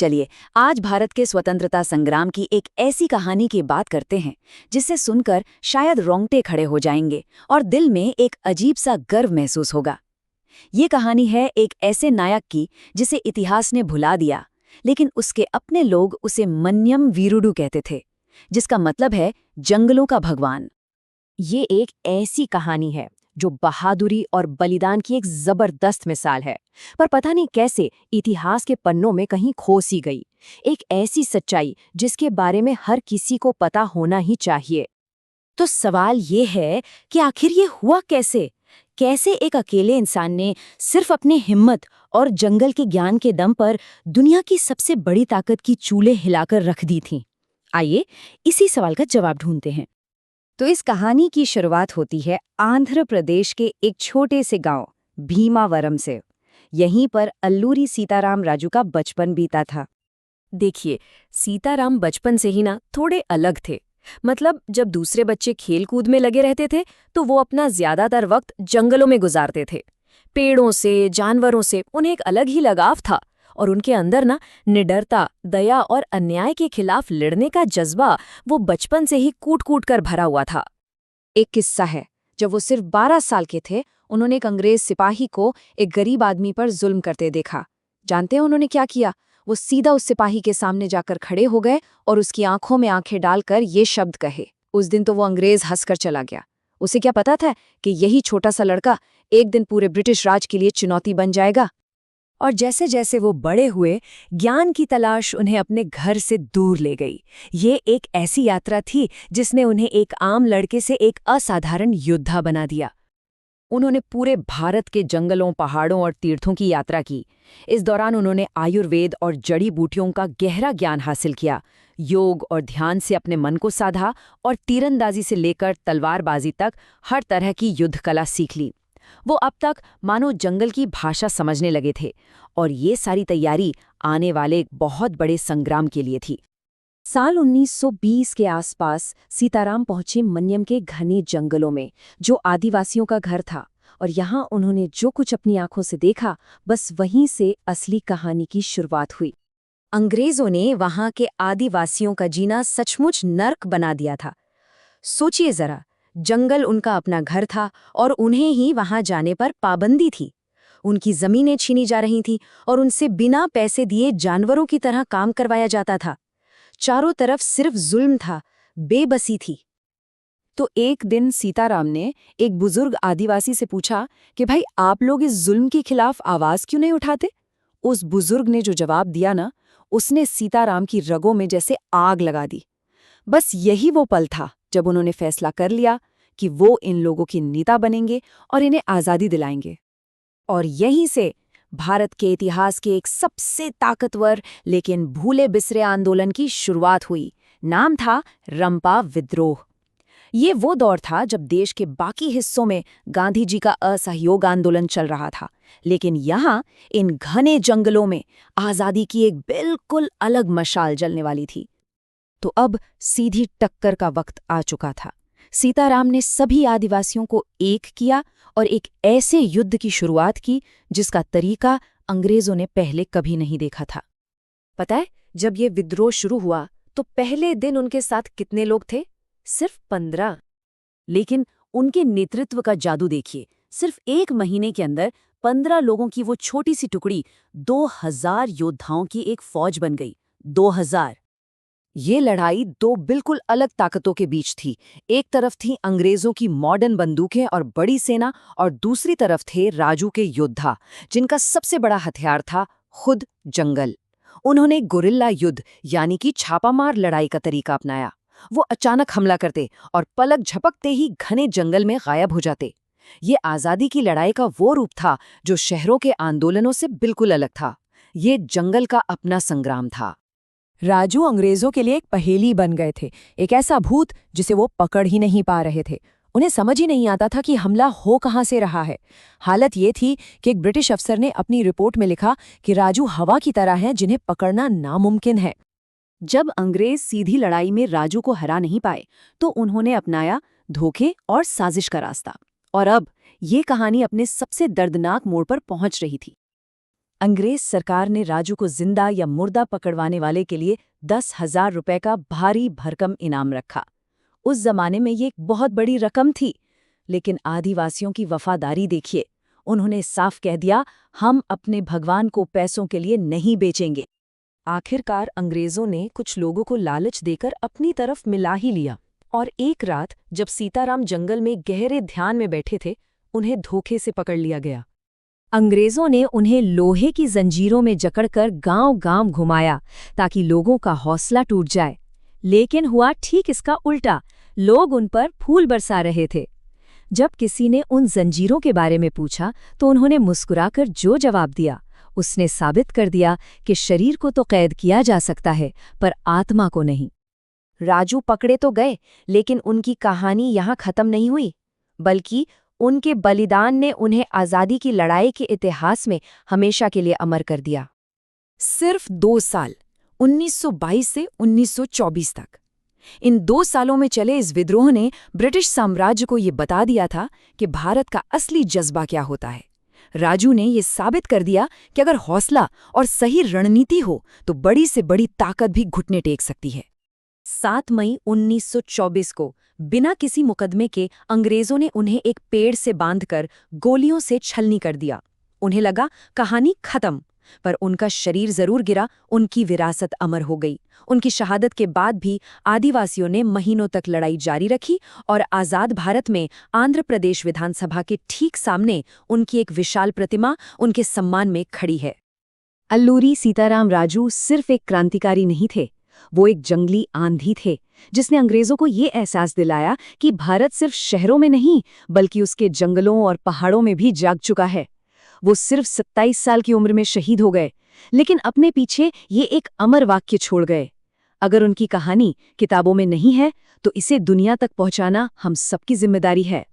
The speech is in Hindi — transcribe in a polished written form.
चलिए, आज भारत के स्वतंत्रता संग्राम की एक ऐसी कहानी की बात करते हैं जिसे सुनकर शायद रोंगटे खड़े हो जाएंगे और दिल में एक अजीब सा गर्व महसूस होगा। ये कहानी है एक ऐसे नायक की जिसे इतिहास ने भुला दिया, लेकिन उसके अपने लोग उसे मन्यम वीरुडु कहते थे, जिसका मतलब है जंगलों का भगवान। ये एक ऐसी कहानी है जो बहादुरी और बलिदान की एक जबरदस्त मिसाल है, पर पता नहीं कैसे इतिहास के पन्नों में कहीं खो सी गई। एक ऐसी सच्चाई जिसके बारे में हर किसी को पता होना ही चाहिए। तो सवाल ये है कि आखिर ये हुआ कैसे? कैसे एक अकेले इंसान ने सिर्फ अपनी हिम्मत और जंगल के ज्ञान के दम पर दुनिया की सबसे बड़ी ताकत की चूल्हे हिलाकर रख दी थी? आइए इसी सवाल का जवाब ढूंढते हैं। तो इस कहानी की शुरुआत होती है आंध्र प्रदेश के एक छोटे से गांव भीमावरम से। यहीं पर अल्लूरी सीताराम राजू का बचपन बीता था। देखिए, सीताराम बचपन से ही ना थोड़े अलग थे। मतलब जब दूसरे बच्चे खेल कूद में लगे रहते थे तो वो अपना ज्यादातर वक्त जंगलों में गुजारते थे। पेड़ों से, जानवरों से उन्हें एक अलग ही लगाव था और उनके अंदर ना निडरता, दया और अन्याय के खिलाफ लड़ने का जज्बा वो बचपन से ही कूट कूट कर भरा हुआ था। एक किस्सा है, जब वो सिर्फ 12 साल के थे, उन्होंने एक अंग्रेज सिपाही को एक गरीब आदमी पर जुल्म करते देखा। जानते हैं उन्होंने क्या किया? वो सीधा उस सिपाही के सामने जाकर खड़े हो गए और उसकी आंखों में आंखें डालकर ये शब्द कहे। उस दिन तो वो अंग्रेज हंसकर चला गया। उसे क्या पता था कि यही छोटा सा लड़का एक दिन पूरे ब्रिटिश राज के लिए चुनौती बन जाएगा। और जैसे जैसे वो बड़े हुए, ज्ञान की तलाश उन्हें अपने घर से दूर ले गई। ये एक ऐसी यात्रा थी जिसने उन्हें एक आम लड़के से एक असाधारण योद्धा बना दिया। उन्होंने पूरे भारत के जंगलों, पहाड़ों और तीर्थों की यात्रा की। इस दौरान उन्होंने आयुर्वेद और जड़ी बूटियों का गहरा ज्ञान हासिल किया, योग और ध्यान से अपने मन को साधा और तीरंदाजी से लेकर तलवारबाजी तक हर तरह की युद्ध कला सीख ली। वो अब तक मानो जंगल की भाषा समझने लगे थे और ये सारी तैयारी आने वाले एक बहुत बड़े संग्राम के लिए थी। साल 1920 के आसपास सीताराम पहुंचे मन्यम के घने जंगलों में, जो आदिवासियों का घर था, और यहाँ उन्होंने जो कुछ अपनी आंखों से देखा, बस वहीं से असली कहानी की शुरुआत हुई। अंग्रेजों ने वहां के आदिवासियों का जीना सचमुच नर्क बना दिया था। सोचिए जरा, जंगल उनका अपना घर था और उन्हें ही वहां जाने पर पाबंदी थी। उनकी जमीनें छीनी जा रही थीं और उनसे बिना पैसे दिए जानवरों की तरह काम करवाया जाता था। चारों तरफ सिर्फ जुल्म था, बेबसी थी। तो एक दिन सीताराम ने एक बुजुर्ग आदिवासी से पूछा कि भाई, आप लोग इस जुल्म के खिलाफ आवाज क्यों नहीं उठाते? उस बुजुर्ग ने जो जवाब दिया ना, उसने सीताराम की रगों में जैसे आग लगा दी। बस यही वो पल था जब उन्होंने फैसला कर लिया कि वो इन लोगों की नेता बनेंगे और इन्हें आज़ादी दिलाएंगे। और यहीं से भारत के इतिहास के एक सबसे ताकतवर लेकिन भूले बिसरे आंदोलन की शुरुआत हुई। नाम था रंपा विद्रोह। ये वो दौर था जब देश के बाकी हिस्सों में गांधी जी का असहयोग आंदोलन चल रहा था, लेकिन यहाँ इन घने जंगलों में आज़ादी की एक बिल्कुल अलग मशाल जलने वाली थी। तो अब सीधी टक्कर का वक्त आ चुका था। सीताराम ने सभी आदिवासियों को एक किया और एक ऐसे युद्ध की शुरुआत की जिसका तरीका अंग्रेजों ने पहले कभी नहीं देखा था। पता है, जब ये विद्रोह शुरू हुआ तो पहले दिन उनके साथ कितने लोग थे? सिर्फ 15। लेकिन उनके नेतृत्व का जादू देखिए। सिर्फ एक महीने के अंदर 15 लोगों की वो छोटी सी टुकड़ी 2000 योद्धाओं की एक फौज बन गई। 2000। ये लड़ाई दो बिल्कुल अलग ताकतों के बीच थी। एक तरफ थी अंग्रेजों की मॉडर्न बंदूकें और बड़ी सेना, और दूसरी तरफ थे राजू के योद्धा, जिनका सबसे बड़ा हथियार था खुद जंगल। उन्होंने गुरिल्ला युद्ध यानी कि छापामार लड़ाई का तरीका अपनाया। वो अचानक हमला करते और पलक झपकते ही घने जंगल में गायब हो जाते। ये आज़ादी की लड़ाई का वो रूप था जो शहरों के आंदोलनों से बिल्कुल अलग था। ये जंगल का अपना संग्राम था। राजू अंग्रेजों के लिए एक पहेली बन गए थे, एक ऐसा भूत जिसे वो पकड़ ही नहीं पा रहे थे। उन्हें समझ ही नहीं आता था कि हमला हो कहाँ से रहा है। हालत ये थी कि एक ब्रिटिश अफसर ने अपनी रिपोर्ट में लिखा कि राजू हवा की तरह हैं जिन्हें पकड़ना नामुमकिन है। जब अंग्रेज सीधी लड़ाई में राजू को हरा नहीं पाए तो उन्होंने अपनाया धोखे और साजिश का रास्ता। और अब ये कहानी अपने सबसे दर्दनाक मोड़ पर पहुंच रही थी। अंग्रेज सरकार ने राजू को जिंदा या मुर्दा पकड़वाने वाले के लिए 10,000 रुपए का भारी भरकम इनाम रखा। उस जमाने में ये एक बहुत बड़ी रकम थी, लेकिन आदिवासियों की वफादारी देखिए। उन्होंने साफ कह दिया, हम अपने भगवान को पैसों के लिए नहीं बेचेंगे। आखिरकार अंग्रेजों ने कुछ लोगों को लालच देकर अपनी तरफ मिला ही लिया, और एक रात जब सीताराम जंगल में गहरे ध्यान में बैठे थे, उन्हें धोखे से पकड़ लिया गया। अंग्रेजों ने उन्हें लोहे की जंजीरों में जकड़कर गांव-गांव घुमाया ताकि लोगों का हौसला टूट जाए। लेकिन हुआ ठीक इसका उल्टा, लोग उन पर फूल बरसा रहे थे। जब किसी ने उन जंजीरों के बारे में पूछा तो उन्होंने मुस्कुराकर जो जवाब दिया, उसने साबित कर दिया कि शरीर को तो कैद किया जा सकता है, पर आत्मा को नहीं। राजू पकड़े तो गए, लेकिन उनकी कहानी यहाँ खत्म नहीं हुई, बल्कि उनके बलिदान ने उन्हें आज़ादी की लड़ाई के इतिहास में हमेशा के लिए अमर कर दिया। सिर्फ 2 साल, 1922 से 1924 तक। इन 2 सालों में चले इस विद्रोह ने ब्रिटिश साम्राज्य को ये बता दिया था कि भारत का असली जज्बा क्या होता है। राजू ने ये साबित कर दिया कि अगर हौसला और सही रणनीति हो तो बड़ी से बड़ी ताकत भी घुटने टेक सकती है। 7 मई 1924 को बिना किसी मुकदमे के अंग्रेजों ने उन्हें एक पेड़ से बांधकर गोलियों से छलनी कर दिया। उन्हें लगा कहानी खत्म, पर उनका शरीर जरूर गिरा, उनकी विरासत अमर हो गई। उनकी शहादत के बाद भी आदिवासियों ने महीनों तक लड़ाई जारी रखी और आज़ाद भारत में आंध्र प्रदेश विधानसभा के ठीक सामने उनकी एक विशाल प्रतिमा उनके सम्मान में खड़ी है। अल्लूरी सीताराम राजू सिर्फ एक क्रांतिकारी नहीं थे, वो एक जंगली आंधी थे, जिसने अंग्रेजों को ये एहसास दिलाया कि भारत सिर्फ शहरों में नहीं, बल्कि उसके जंगलों और पहाड़ों में भी जाग चुका है। वो सिर्फ 27 साल की उम्र में शहीद हो गए, लेकिन अपने पीछे ये एक अमर वाक्य छोड़ गए। अगर उनकी कहानी किताबों में नहीं है, तो इसे दुनिया तक पहुंचाना हम सबकी जिम्मेदारी है।